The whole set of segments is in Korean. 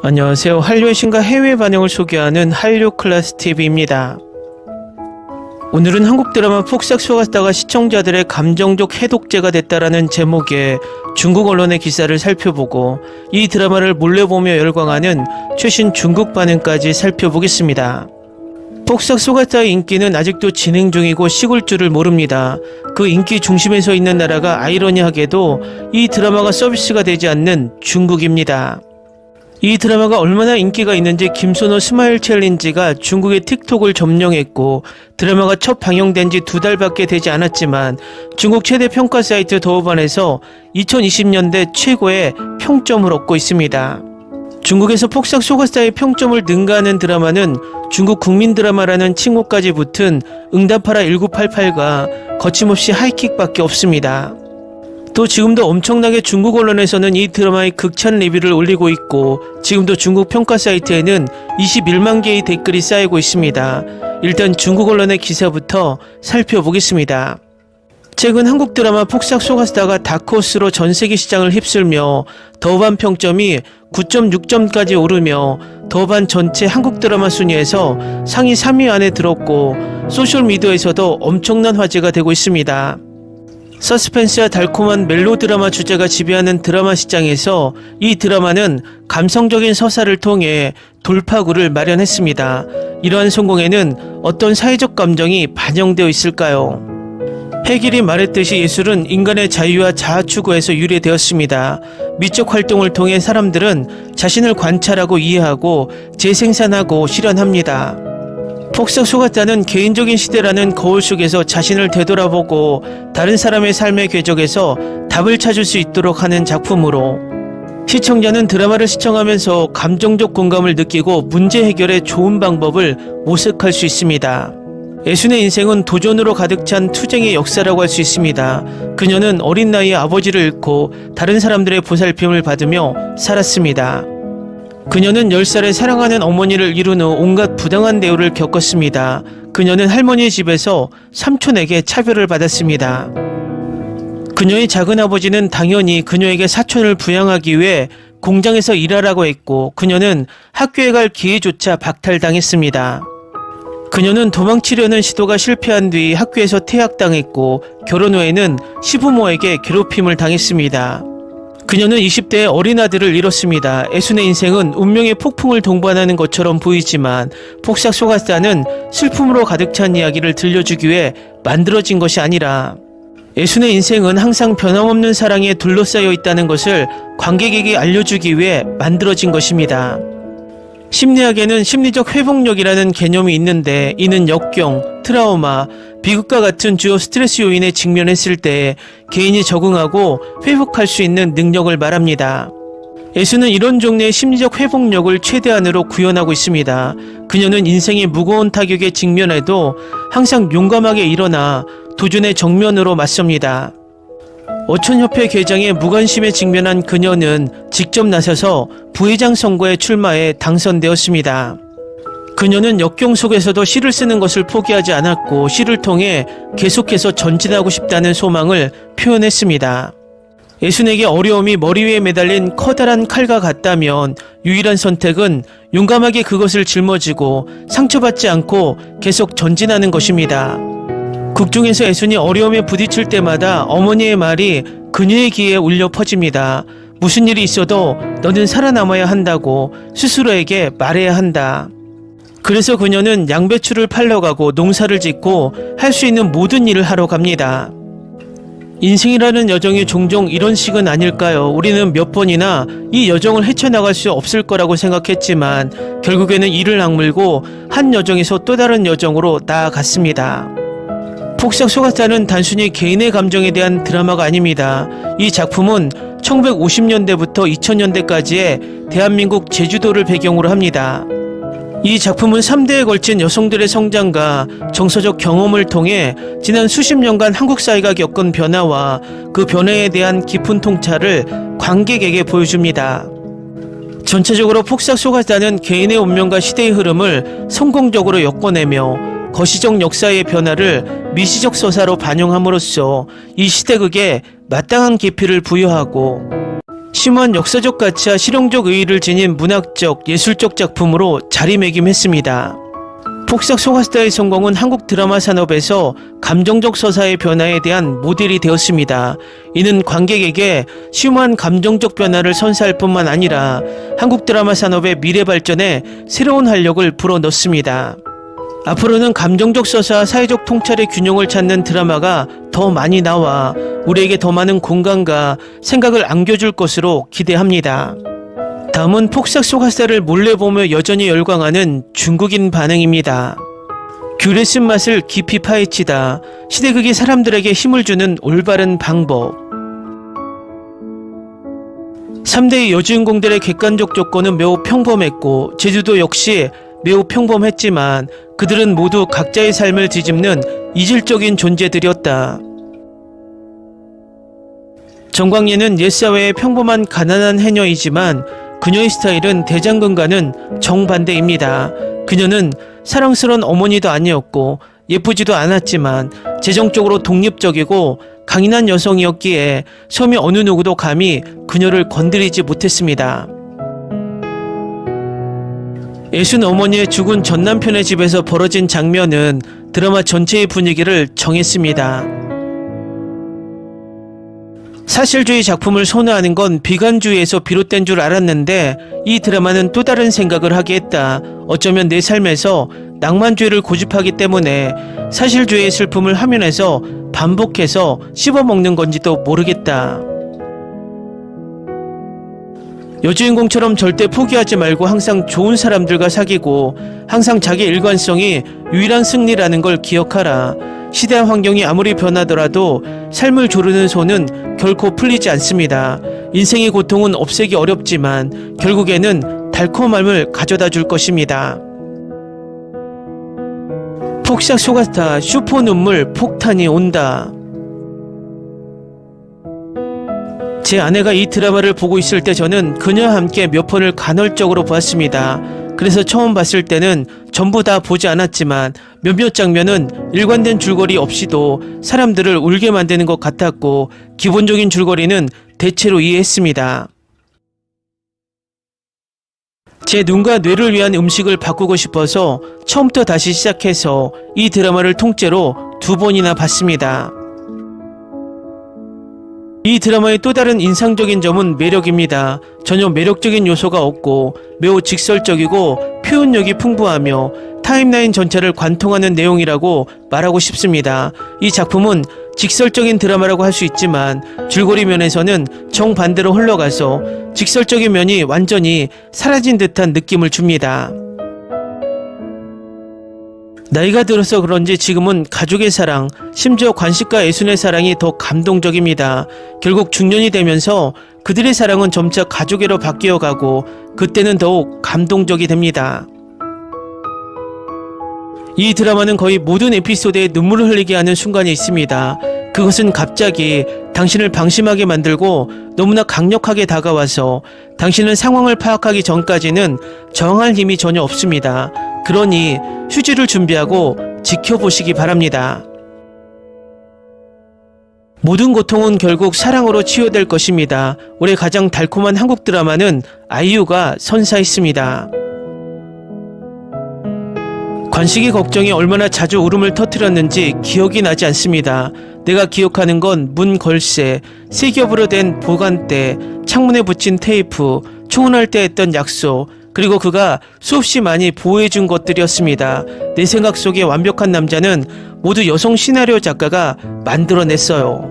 안녕하세요. 한류의 신과 해외 반영을 소개하는 한류 클래스 TV입니다. 오늘은 한국 드라마 폭삭 속았다가 시청자들의 감정적 해독제가 됐다라는 제목의 중국 언론의 기사를 살펴보고 이 드라마를 몰래 보며 열광하는 최신 중국 반응까지 살펴보겠습니다. 폭삭 속았다의 인기는 아직도 진행 중이고 식을 줄을 모릅니다. 그 인기 중심에 서 있는 나라가 아이러니하게도 이 드라마가 서비스가 되지 않는 중국입니다. 이 드라마가 얼마나 인기가 있는지 김선호 스마일 챌린지가 중국의 틱톡을 점령했고, 드라마가 첫 방영된 지 2달밖에 되지 않았지만 중국 최대 평가 사이트 더우반에서 2020년대 최고의 평점을 얻고 있습니다. 중국에서 폭삭 속았다의 평점을 능가하는 드라마는 중국 국민 드라마라는 칭호까지 붙은 응답하라 1988과 거침없이 하이킥밖에 없습니다. 또 지금도 엄청나게 중국 언론에서는 이 드라마의 극찬 리뷰를 올리고 있고, 지금도 중국 평가 사이트에는 21만 개의 댓글이 쌓이고 있습니다. 일단 중국 언론의 기사부터 살펴보겠습니다. 최근 한국 드라마 폭삭 속았다가 다크호스로 전세계 시장을 휩쓸며 더우반 평점이 9.6점까지 오르며 더우반 전체 한국 드라마 순위에서 상위 3위 안에 들었고, 소셜미디어에서도 엄청난 화제가 되고 있습니다. 서스펜스와 달콤한 멜로드라마 주제가 지배하는 드라마 시장에서 이 드라마는 감성적인 서사를 통해 돌파구를 마련했습니다. 이러한 성공에는 어떤 사회적 감정이 반영되어 있을까요? 해길이 말했듯이 예술은 인간의 자유와 자아 추구에서 유래되었습니다. 미적 활동을 통해 사람들은 자신을 관찰하고 이해하고 재생산하고 실현합니다. 폭삭 속았다는 개인적인 시대라는 거울 속에서 자신을 되돌아보고 다른 사람의 삶의 궤적에서 답을 찾을 수 있도록 하는 작품으로, 시청자는 드라마를 시청하면서 감정적 공감을 느끼고 문제 해결의 좋은 방법을 모색할 수 있습니다. 애순의 인생은 도전으로 가득 찬 투쟁의 역사라고 할 수 있습니다. 그녀는 어린 나이에 아버지를 잃고 다른 사람들의 보살핌을 받으며 살았습니다. 그녀는 10살에 사랑하는 어머니를 잃은 후 온갖 부당한 대우를 겪었습니다. 그녀는 할머니의 집에서 삼촌에게 차별을 받았습니다. 그녀의 작은아버지는 당연히 그녀에게 사촌을 부양하기 위해 공장에서 일하라고 했고, 그녀는 학교에 갈 기회조차 박탈당했습니다. 그녀는 도망치려는 시도가 실패한 뒤 학교에서 퇴학당했고, 결혼 후에는 시부모에게 괴롭힘을 당했습니다. 그녀는 20대의 어린 아들을 잃었습니다. 애순의 인생은 운명의 폭풍을 동반하는 것처럼 보이지만 폭삭 속았다는 슬픔으로 가득 찬 이야기를 들려주기 위해 만들어진 것이 아니라, 애순의 인생은 항상 변함없는 사랑에 둘러싸여 있다는 것을 관객에게 알려주기 위해 만들어진 것입니다. 심리학에는 심리적 회복력이라는 개념이 있는데, 이는 역경, 트라우마, 비극과 같은 주요 스트레스 요인에 직면했을 때 개인이 적응하고 회복할 수 있는 능력을 말합니다. 애수는 이런 종류의 심리적 회복력을 최대한으로 구현하고 있습니다. 그녀는 인생의 무거운 타격에 직면해도 항상 용감하게 일어나 도전의 정면으로 맞섭니다. 어촌협회 회장의 무관심에 직면한 그녀는 직접 나서서 부회장 선거에 출마해 당선되었습니다. 그녀는 역경 속에서도 시를 쓰는 것을 포기하지 않았고, 시를 통해 계속해서 전진하고 싶다는 소망을 표현했습니다. 애순에게 어려움이 머리 위에 매달린 커다란 칼과 같다면 유일한 선택은 용감하게 그것을 짊어지고 상처받지 않고 계속 전진하는 것입니다. 극중에서 애순이 어려움에 부딪힐 때마다 어머니의 말이 그녀의 귀에 울려 퍼집니다. 무슨 일이 있어도 너는 살아남아야 한다고 스스로에게 말해야 한다. 그래서 그녀는 양배추를 팔러 가고 농사를 짓고 할 수 있는 모든 일을 하러 갑니다. 인생이라는 여정이 종종 이런 식은 아닐까요? 우리는 몇 번이나 이 여정을 헤쳐나갈 수 없을 거라고 생각했지만 결국에는 이를 악물고 한 여정에서 또 다른 여정으로 나아갔습니다. 폭삭 속았다는 단순히 개인의 감정에 대한 드라마가 아닙니다. 이 작품은 1950년대부터 2000년대까지의 대한민국 제주도를 배경으로 합니다. 이 작품은 3대에 걸친 여성들의 성장과 정서적 경험을 통해 지난 수십 년간 한국 사회가 겪은 변화와 그 변화에 대한 깊은 통찰을 관객에게 보여줍니다. 전체적으로 폭삭 속았다는 개인의 운명과 시대의 흐름을 성공적으로 엮어내며 거시적 역사의 변화를 미시적 서사로 반영함으로써 이 시대극에 마땅한 깊이를 부여하고 심오한 역사적 가치와 실용적 의의를 지닌 문학적, 예술적 작품으로 자리매김했습니다. 폭삭 속았수다의 성공은 한국 드라마 산업에서 감정적 서사의 변화에 대한 모델이 되었습니다. 이는 관객에게 심오한 감정적 변화를 선사할 뿐만 아니라 한국 드라마 산업의 미래 발전에 새로운 활력을 불어넣습니다. 앞으로는 감정적 서사와 사회적 통찰의 균형을 찾는 드라마가 더 많이 나와 우리에게 더 많은 공감과 생각을 안겨줄 것으로 기대합니다. 다음은 폭삭 속았수다를 몰래 보며 여전히 열광하는 중국인 반응입니다. 귤의 쓴맛을 깊이 파헤치다. 시대극이 사람들에게 힘을 주는 올바른 방법. 3대의 여주인공들의 객관적 조건은 매우 평범했고 제주도 역시 매우 평범했지만 그들은 모두 각자의 삶을 뒤집는 이질적인 존재들이었다. 정광예는 옛사회의 평범한 가난한 해녀이지만 그녀의 스타일은 대장금과는 정반대입니다. 그녀는 사랑스러운 어머니도 아니었고 예쁘지도 않았지만 재정적으로 독립적이고 강인한 여성이었기에 섬의 어느 누구도 감히 그녀를 건드리지 못했습니다. 애순 어머니의 죽은 전 남편의 집에서 벌어진 장면은 드라마 전체의 분위기를 정했습니다. 사실주의 작품을 선호하는 건 비관주의에서 비롯된 줄 알았는데 이 드라마는 또 다른 생각을 하게 했다. 어쩌면 내 삶에서 낭만주의를 고집하기 때문에 사실주의의 슬픔을 화면에서 반복해서 씹어먹는 건지도 모르겠다. 여주인공처럼 절대 포기하지 말고 항상 좋은 사람들과 사귀고 항상 자기 일관성이 유일한 승리라는 걸 기억하라. 시대와 환경이 아무리 변하더라도 삶을 조르는 손은 결코 풀리지 않습니다. 인생의 고통은 없애기 어렵지만 결국에는 달콤함을 가져다 줄 것입니다. 폭삭 속았수다 슈퍼 눈물 폭탄이 온다. 제 아내가 이 드라마를 보고 있을 때 저는 그녀와 함께 몇 번을 간헐적으로 보았습니다. 그래서 처음 봤을 때는 전부 다 보지 않았지만 몇몇 장면은 일관된 줄거리 없이도 사람들을 울게 만드는 것 같았고 기본적인 줄거리는 대체로 이해했습니다. 제 눈과 뇌를 위한 음식을 바꾸고 싶어서 처음부터 다시 시작해서 이 드라마를 통째로 2번이나 봤습니다. 이 드라마의 또 다른 인상적인 점은 매력입니다. 전혀 매력적인 요소가 없고 매우 직설적이고 표현력이 풍부하며 타임라인 전체를 관통하는 내용이라고 말하고 싶습니다. 이 작품은 직설적인 드라마라고 할 수 있지만 줄거리 면에서는 정반대로 흘러가서 직설적인 면이 완전히 사라진 듯한 느낌을 줍니다. 나이가 들어서 그런지 지금은 가족의 사랑, 심지어 관식과 애순의 사랑이 더 감동적입니다. 결국 중년이 되면서 그들의 사랑은 점차 가족애로 바뀌어가고 그때는 더욱 감동적이 됩니다. 이 드라마는 거의 모든 에피소드에 눈물을 흘리게 하는 순간이 있습니다. 그것은 갑자기 당신을 방심하게 만들고 너무나 강력하게 다가와서 당신은 상황을 파악하기 전까지는 저항할 힘이 전혀 없습니다. 그러니 휴지를 준비하고 지켜보시기 바랍니다. 모든 고통은 결국 사랑으로 치유될 것입니다. 올해 가장 달콤한 한국 드라마는 아이유가 선사했습니다. 관식의 걱정이 얼마나 자주 울음을 터뜨렸는지 기억이 나지 않습니다. 내가 기억하는 건 문 걸쇠, 새 겹으로 된 보관대, 창문에 붙인 테이프, 초혼할 때 했던 약속, 그리고 그가 수없이 많이 보호해준 것들이었습니다. 내 생각 속의 완벽한 남자는 모두 여성 시나리오 작가가 만들어냈어요.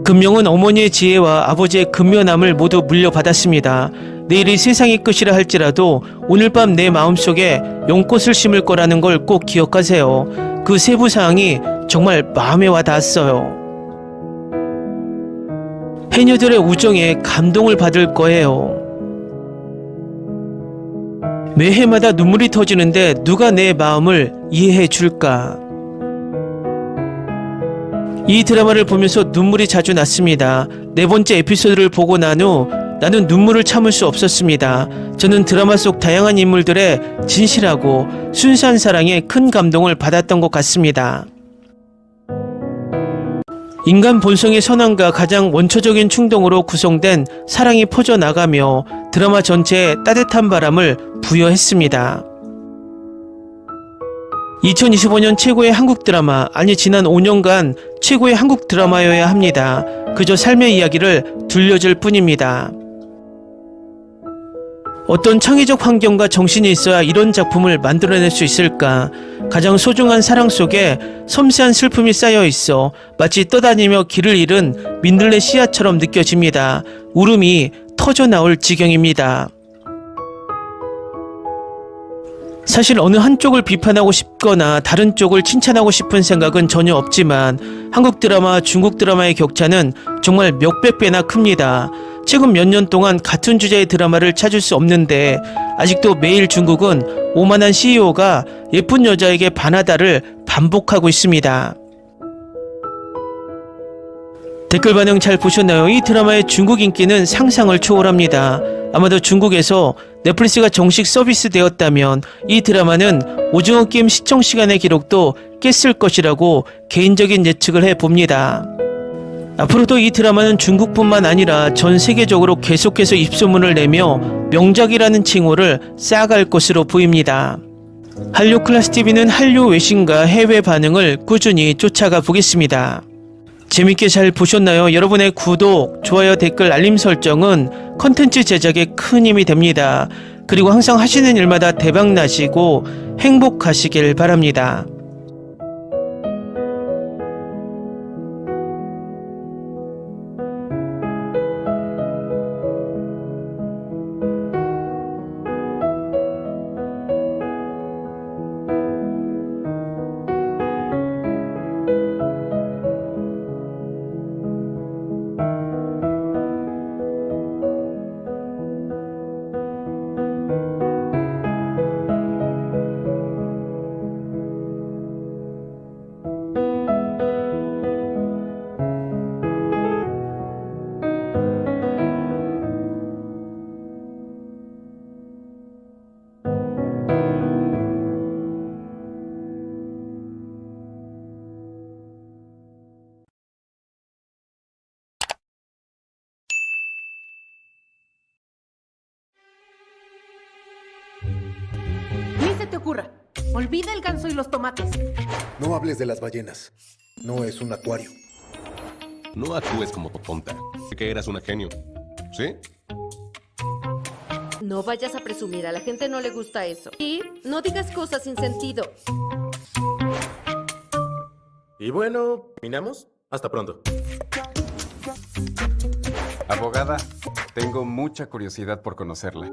금명은 어머니의 지혜와 아버지의 근면함을 모두 물려받았습니다. 내일이 세상의 끝이라 할지라도 오늘 밤 내 마음속에 연꽃을 심을 거라는 걸 꼭 기억하세요. 그 세부사항이 정말 마음에 와 닿았어요. 해녀들의 우정에 감동을 받을 거예요. 매해마다 눈물이 터지는데 누가 내 마음을 이해해 줄까? 이 드라마를 보면서 눈물이 자주 났습니다. 4번째 에피소드를 보고 난 후 나는 눈물을 참을 수 없었습니다. 저는 드라마 속 다양한 인물들의 진실하고 순수한 사랑에 큰 감동을 받았던 것 같습니다. 인간 본성의 선함과 가장 원초적인 충동으로 구성된 사랑이 퍼져나가며 드라마 전체에 따뜻한 바람을 부여했습니다. 2025년 최고의 한국 드라마, 아니 지난 5년간 최고의 한국 드라마여야 합니다. 그저 삶의 이야기를 들려줄 뿐입니다. 어떤 창의적 환경과 정신이 있어야 이런 작품을 만들어낼 수 있을까? 가장 소중한 사랑 속에 섬세한 슬픔이 쌓여 있어 마치 떠다니며 길을 잃은 민들레 씨앗처럼 느껴집니다. 울음이 터져 나올 지경입니다. 사실 어느 한쪽을 비판하고 싶거나 다른 쪽을 칭찬하고 싶은 생각은 전혀 없지만 한국 드라마와 중국 드라마의 격차는 정말 몇백 배나 큽니다. 최근 몇 년 동안 같은 주제의 드라마를 찾을 수 없는데 아직도 매일 중국은 오만한 CEO가 예쁜 여자에게 반하다를 반복하고 있습니다. 댓글 반응 잘 보셨나요? 이 드라마의 중국 인기는 상상을 초월합니다. 아마도 중국에서 넷플릭스가 정식 서비스되었다면 이 드라마는 오징어 게임 시청 시간의 기록도 깼을 것이라고 개인적인 예측을 해봅니다. 앞으로도 이 드라마는 중국뿐만 아니라 전 세계적으로 계속해서 입소문을 내며 명작이라는 칭호를 쌓아갈 것으로 보입니다. 한류 클래스TV는 한류 외신과 해외 반응을 꾸준히 쫓아가 보겠습니다. 재밌게 잘 보셨나요? 여러분의 구독, 좋아요, 댓글, 알림 설정은 컨텐츠 제작에 큰 힘이 됩니다. 그리고 항상 하시는 일마다 대박 나시고 행복하시길 바랍니다. Ni se te ocurra. Olvida el ganso y los tomates. No hables de las ballenas. No es un acuario. No actúes como tonta. Que eras una genio. ¿Sí? No vayas a presumir, a la gente no le gusta eso. Y no digas cosas sin sentido. Y bueno, ¿terminamos? Hasta pronto. Abogada, tengo mucha curiosidad por conocerla.